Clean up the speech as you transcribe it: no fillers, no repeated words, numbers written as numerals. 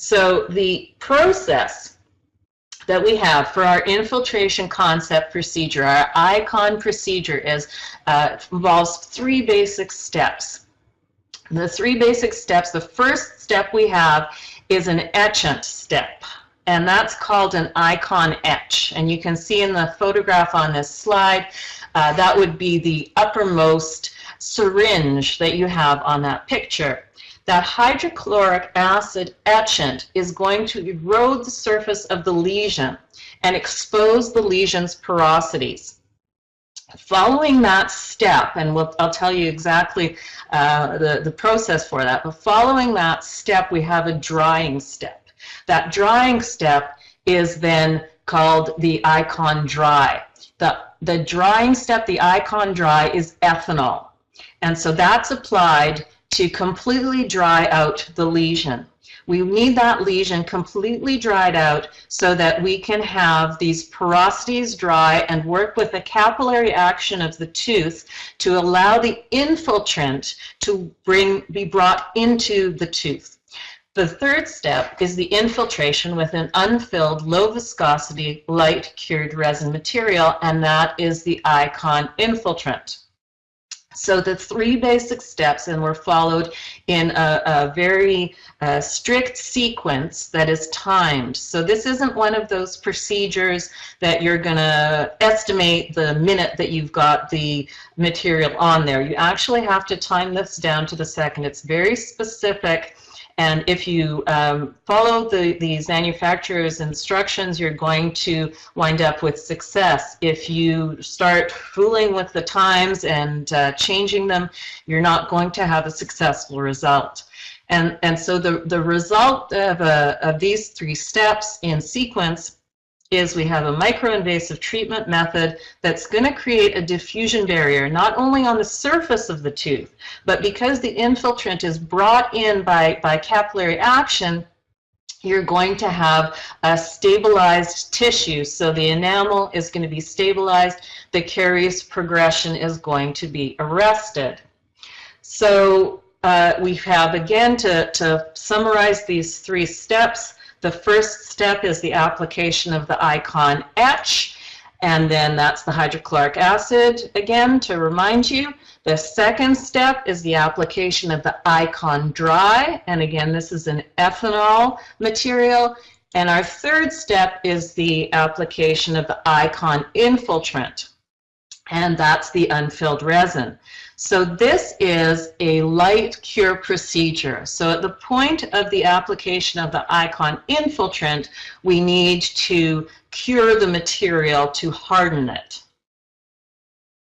So the process that we have for our infiltration concept procedure, our Icon procedure, involves 3 basic steps. The 3 basic steps, the first step we have is an etchant step, and that's called an Icon etch. And you can see in the photograph on this slide, that would be the uppermost syringe that you have on that picture. That hydrochloric acid etchant is going to erode the surface of the lesion and expose the lesion's porosities. Following that step, and I'll tell you exactly the process for that, but following that step we have a drying step. That drying step is then called the Icon dry. The drying step, the Icon dry, is ethanol, and so that's applied to completely dry out the lesion. We need that lesion completely dried out so that we can have these porosities dry and work with the capillary action of the tooth to allow the infiltrant to be brought into the tooth. The third step is the infiltration with an unfilled, low viscosity, light cured resin material, and that is the Icon infiltrant. So the 3 basic steps, and were followed in a very strict sequence that is timed. So this isn't one of those procedures that you're going to estimate the minute that you've got the material on there. You actually have to time this down to the second. It's very specific. And if you follow these manufacturers' instructions, you're going to wind up with success. If you start fooling with the times and changing them, you're not going to have a successful result. And so the result of these 3 steps in sequence is we have a micro-invasive treatment method that's going to create a diffusion barrier not only on the surface of the tooth, but because the infiltrant is brought in by capillary action, you're going to have a stabilized tissue. So the enamel is going to be stabilized, the caries progression is going to be arrested. So we have, again, to summarize these 3 steps. The first step is the application of the Icon etch, and then that's the hydrochloric acid, again, to remind you. The second step is the application of the Icon dry, and again, this is an ethanol material. And our third step is the application of the Icon infiltrant, and that's the unfilled resin. So this is a light cure procedure. So at the point of the application of the Icon infiltrant, we need to cure the material to harden it.